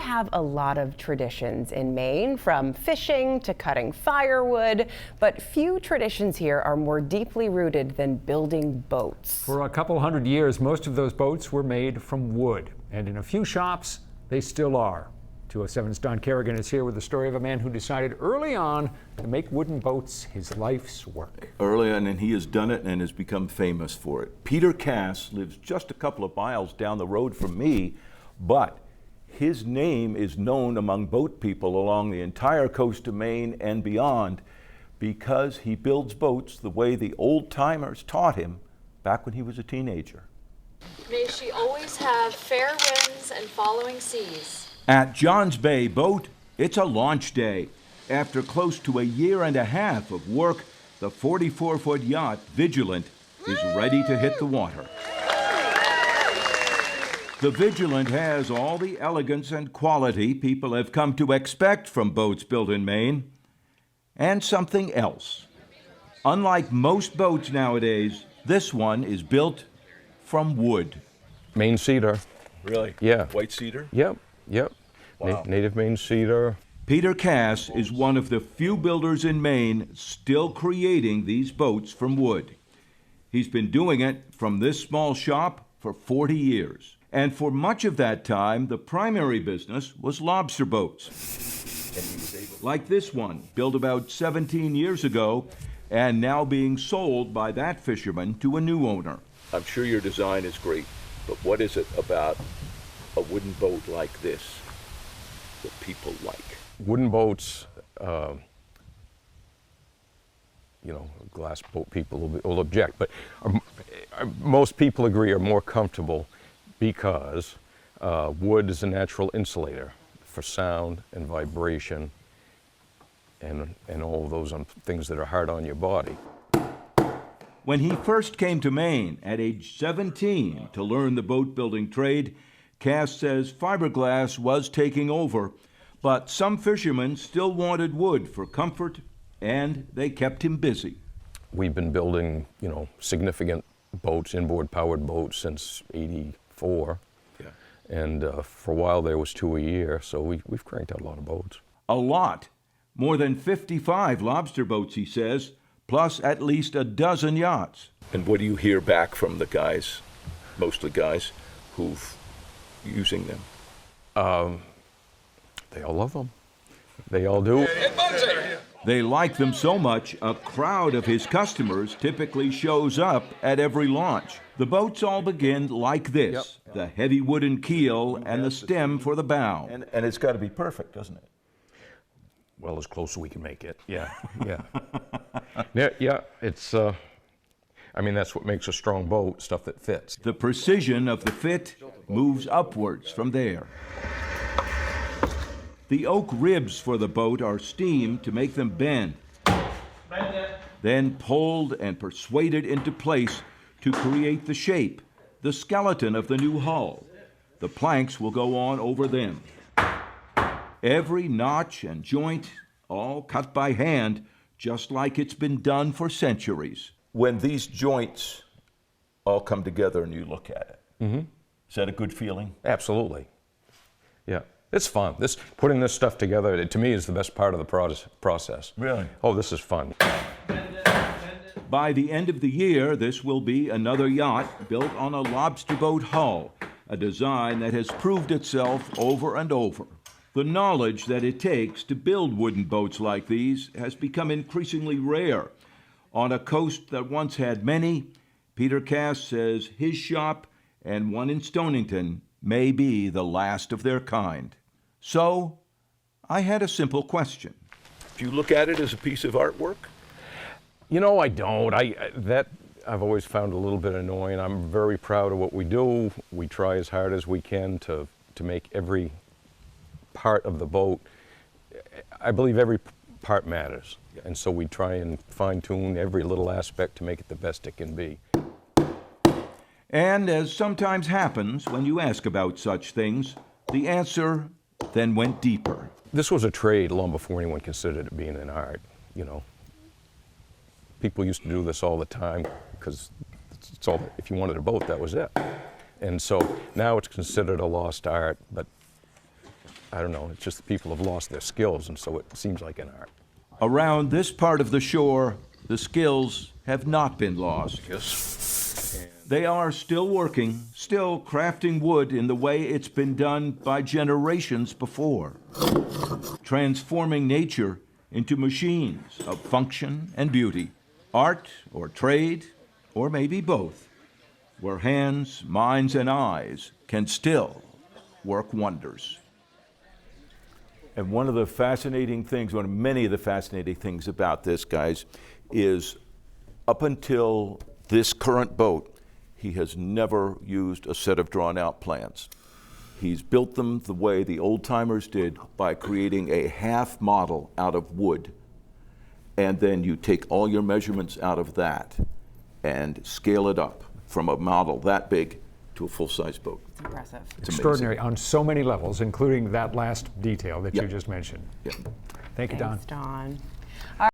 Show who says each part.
Speaker 1: have a lot of traditions in Maine, from fishing to cutting firewood, but few traditions here are more deeply rooted than building boats.
Speaker 2: For a couple hundred years, most of those boats were made from wood, and in a few shops, they still are. 207's Don Kerrigan is here with the story of a man who decided early on to make wooden boats his life's work.
Speaker 3: Early on, and he has done it and has become famous for it. Peter Kass lives just a couple of miles down the road from me, but his name is known among boat people along the entire coast of Maine and beyond because he builds boats the way the old-timers taught him back when he was a teenager.
Speaker 4: May she always have fair winds and following seas.
Speaker 3: At Johns Bay Boat, it's a launch day. After close to a year and a half of work, the 44-foot yacht, Vigilant, is ready to hit the water. The Vigilant has all the elegance and quality people have come to expect from boats built in Maine, and something else. Unlike most boats nowadays, this one is built from wood.
Speaker 5: Maine cedar.
Speaker 3: Really?
Speaker 5: Yeah.
Speaker 3: White cedar?
Speaker 5: Yep.
Speaker 3: Wow.
Speaker 5: Native Maine cedar.
Speaker 3: Peter Kass is one of the few builders in Maine still creating these boats from wood. He's been doing it from this small shop for 40 years. And for much of that time, the primary business was lobster boats. Like this one, built about 17 years ago, and now being sold by that fisherman to a new owner. I'm sure your design is great, but what is it about a wooden boat like this that people like?
Speaker 5: Wooden boats, glass boat people will object, but most people agree are more comfortable because wood is a natural insulator for sound and vibration and all of those things that are hard on your body.
Speaker 3: When he first came to Maine at age 17 to learn the boat building trade, Kass says fiberglass was taking over, but some fishermen still wanted wood for comfort, and they kept him busy.
Speaker 5: We've been building, significant boats, inboard powered boats, since '84.
Speaker 3: Yeah.
Speaker 5: And for a while there was 2 a year, so we've cranked out a lot of boats.
Speaker 3: A lot. More than 55 lobster boats, he says, plus at least a dozen yachts. And what do you hear back from the guys, mostly guys, who've using them?
Speaker 5: They all love them. They all do.
Speaker 3: They like them so much, a crowd of his customers typically shows up at every launch. The boats all begin like this, the heavy wooden keel and the stem for the bow. And it's got to be perfect, doesn't it?
Speaker 5: Well, as close as we can make it. Yeah. It's, that's what makes a strong boat, stuff that fits.
Speaker 3: The precision of the fit moves upwards from there. The oak ribs for the boat are steamed to make them bend, then pulled and persuaded into place to create the shape, the skeleton of the new hull. The planks will go on over them. Every notch and joint, all cut by hand, just like it's been done for centuries. When these joints all come together and you look at it, is that a good feeling?
Speaker 5: Absolutely. Yeah. It's fun. Putting this stuff together, to me, is the best part of the process.
Speaker 3: Really?
Speaker 5: Oh, this is fun.
Speaker 3: By the end of the year, this will be another yacht built on a lobster boat hull, a design that has proved itself over and over. The knowledge that it takes to build wooden boats like these has become increasingly rare. On a coast that once had many, Peter Kass says his shop and one in Stonington may be the last of their kind. So, I had a simple question. Do you look at it as a piece of artwork?
Speaker 5: I don't. I've always found a little bit annoying. I'm very proud of what we do. We try as hard as we can to make every part of the boat. I believe every part matters. Yeah. And so we try and fine-tune every little aspect to make it the best it can be.
Speaker 3: And as sometimes happens when you ask about such things, the answer then went deeper.
Speaker 5: This was a trade long before anyone considered it being an art, People used to do this all the time because it's all, if you wanted a boat, that was it. And so now it's considered a lost art, but I don't know, it's just people have lost their skills, and so it seems like an art.
Speaker 3: Around this part of the shore, the skills have not been lost. They are still working, still crafting wood in the way it's been done by generations before, transforming nature into machines of function and beauty, art or trade, or maybe both, where hands, minds, and eyes can still work wonders. And one of the fascinating things, one of many of the fascinating things about this, guys, is up until this current boat, he has never used a set of drawn-out plans. He's built them the way the old-timers did, by creating a half model out of wood. And then you take all your measurements out of that and scale it up from a model that big to a full-size boat.
Speaker 1: It's impressive.
Speaker 3: It's
Speaker 2: Extraordinary
Speaker 3: amazing.
Speaker 2: on so many levels, including that last detail that you
Speaker 3: Yep.
Speaker 2: just mentioned.
Speaker 3: Yeah.
Speaker 2: Thank you, Don.
Speaker 1: Thanks, Don.